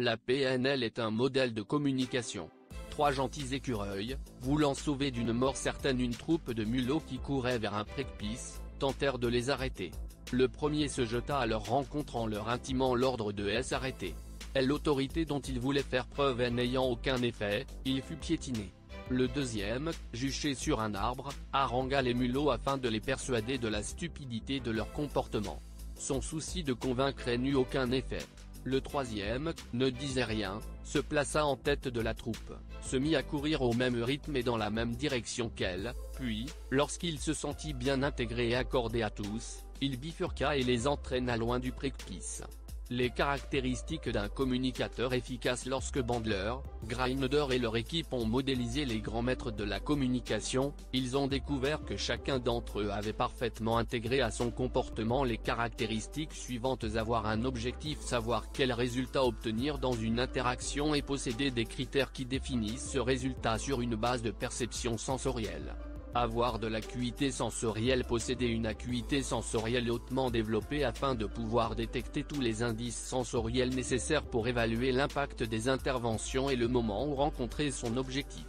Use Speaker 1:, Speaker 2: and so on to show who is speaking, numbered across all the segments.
Speaker 1: La PNL est un modèle de communication. Trois gentils écureuils, voulant sauver d'une mort certaine une troupe de mulots qui couraient vers un précipice, tentèrent de les arrêter. Le premier se jeta à leur rencontre en leur intimant l'ordre de s'arrêter. Et l'autorité dont il voulait faire preuve n'ayant aucun effet, il fut piétiné. Le deuxième, juché sur un arbre, harangua les mulots afin de les persuader de la stupidité de leur comportement. Son souci de convaincre n'eut aucun effet. Le troisième, ne disait rien, se plaça en tête de la troupe, se mit à courir au même rythme et dans la même direction qu'elle, puis, lorsqu'il se sentit bien intégré et accordé à tous, il bifurqua et les entraîna loin du précipice. Les caractéristiques d'un communicateur efficace. Lorsque Bandler, Grinder et leur équipe ont modélisé les grands maîtres de la communication, ils ont découvert que chacun d'entre eux avait parfaitement intégré à son comportement les caractéristiques suivantes: avoir un objectif, savoir quel résultat obtenir dans une interaction et posséder des critères qui définissent ce résultat sur une base de perception sensorielle. Avoir de l'acuité sensorielle, posséder une acuité sensorielle hautement développée afin de pouvoir détecter tous les indices sensoriels nécessaires pour évaluer l'impact des interventions et le moment où rencontrer son objectif.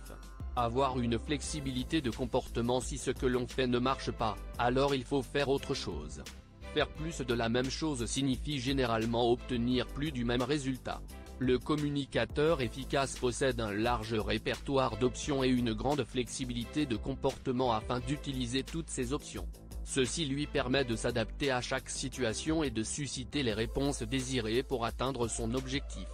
Speaker 1: Avoir une flexibilité de comportement. Si ce que l'on fait ne marche pas, alors il faut faire autre chose. Faire plus de la même chose signifie généralement obtenir plus du même résultat. Le communicateur efficace possède un large répertoire d'options et une grande flexibilité de comportement afin d'utiliser toutes ces options. Ceci lui permet de s'adapter à chaque situation et de susciter les réponses désirées pour atteindre son objectif.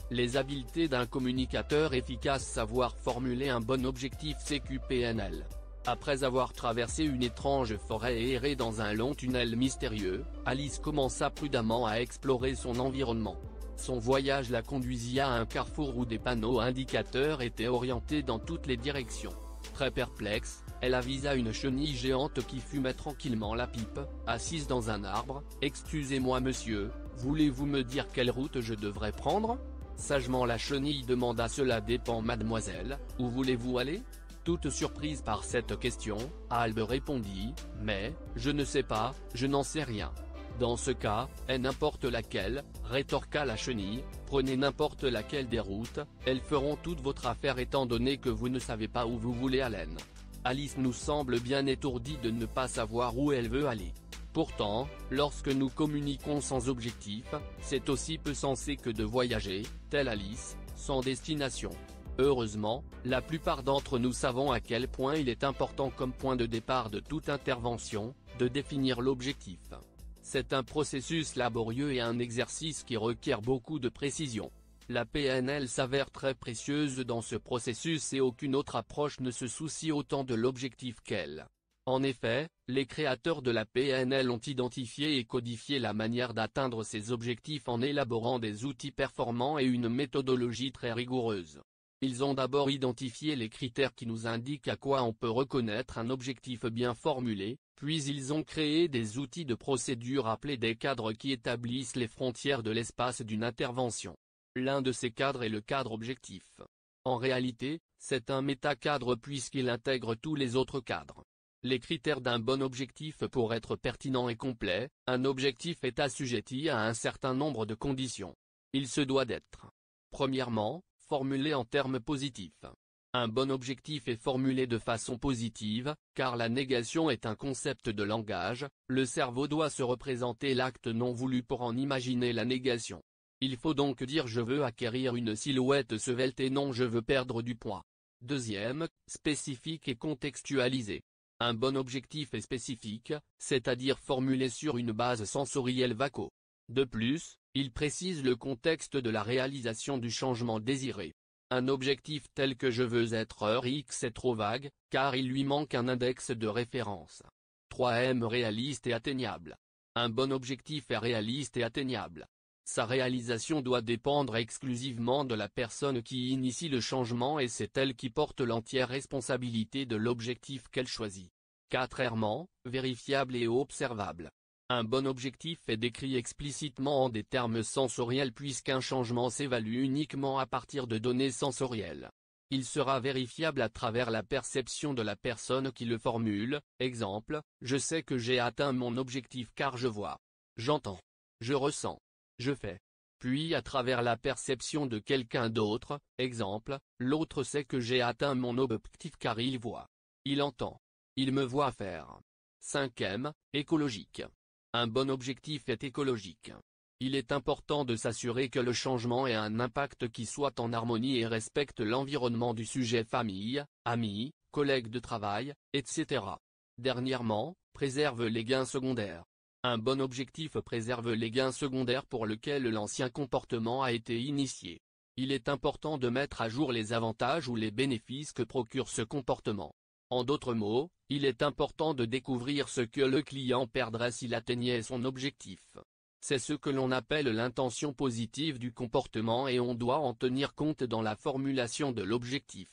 Speaker 1: Les habiletés d'un communicateur efficace. Savoir formuler un bon objectif. CQPNL. Après avoir traversé une étrange forêt et erré dans un long tunnel mystérieux, Alice commença prudemment à explorer son environnement. Son voyage la conduisit à un carrefour où des panneaux indicateurs étaient orientés dans toutes les directions. Très perplexe, elle avisa une chenille géante qui fumait tranquillement la pipe, assise dans un arbre. « Excusez-moi monsieur, voulez-vous me dire quelle route je devrais prendre ?» Sagement la chenille demanda. « Cela dépend mademoiselle, où voulez-vous aller ?» Toute surprise par cette question, Albe répondit « Mais, je ne sais pas, je n'en sais rien. » Dans ce cas, et n'importe laquelle, rétorqua la chenille, prenez n'importe laquelle des routes, elles feront toute votre affaire étant donné que vous ne savez pas où vous voulez aller. Alice nous semble bien étourdie de ne pas savoir où elle veut aller. Pourtant, lorsque nous communiquons sans objectif, c'est aussi peu sensé que de voyager, telle Alice, sans destination. Heureusement, la plupart d'entre nous savons à quel point il est important comme point de départ de toute intervention, de définir l'objectif. C'est un processus laborieux et un exercice qui requiert beaucoup de précision. La PNL s'avère très précieuse dans ce processus et aucune autre approche ne se soucie autant de l'objectif qu'elle. En effet, les créateurs de la PNL ont identifié et codifié la manière d'atteindre ces objectifs en élaborant des outils performants et une méthodologie très rigoureuse. Ils ont d'abord identifié les critères qui nous indiquent à quoi on peut reconnaître un objectif bien formulé, puis ils ont créé des outils de procédure appelés des cadres qui établissent les frontières de l'espace d'une intervention. L'un de ces cadres est le cadre objectif. En réalité, c'est un métacadre puisqu'il intègre tous les autres cadres. Les critères d'un bon objectif. Pour être pertinent et complet, un objectif est assujetti à un certain nombre de conditions. Il se doit d'être. Premièrement, formulé en termes positifs. Un bon objectif est formulé de façon positive, car la négation est un concept de langage, le cerveau doit se représenter l'acte non voulu pour en imaginer la négation. Il faut donc dire je veux acquérir une silhouette svelte et non je veux perdre du poids. Deuxième, spécifique et contextualisé. Un bon objectif est spécifique, c'est-à-dire formulé sur une base sensorielle vaco. De plus, il précise le contexte de la réalisation du changement désiré. Un objectif tel que je veux être heure X est trop vague, car il lui manque un index de référence. 3M réaliste et atteignable. Un bon objectif est réaliste et atteignable. Sa réalisation doit dépendre exclusivement de la personne qui initie le changement et c'est elle qui porte l'entière responsabilité de l'objectif qu'elle choisit. 4. Vérifiable et observable. Un bon objectif est décrit explicitement en des termes sensoriels puisqu'un changement s'évalue uniquement à partir de données sensorielles. Il sera vérifiable à travers la perception de la personne qui le formule. Exemple, je sais que j'ai atteint mon objectif car je vois. J'entends. Je ressens. Je fais. Puis à travers la perception de quelqu'un d'autre, exemple, l'autre sait que j'ai atteint mon objectif car il voit. Il entend. Il me voit faire. 5e, écologique. Un bon objectif est écologique. Il est important de s'assurer que le changement ait un impact qui soit en harmonie et respecte l'environnement du sujet, famille, amis, collègues de travail, etc. Dernièrement, préserve les gains secondaires. Un bon objectif préserve les gains secondaires pour lesquels l'ancien comportement a été initié. Il est important de mettre à jour les avantages ou les bénéfices que procure ce comportement. En d'autres mots, il est important de découvrir ce que le client perdrait s'il atteignait son objectif. C'est ce que l'on appelle l'intention positive du comportement et on doit en tenir compte dans la formulation de l'objectif.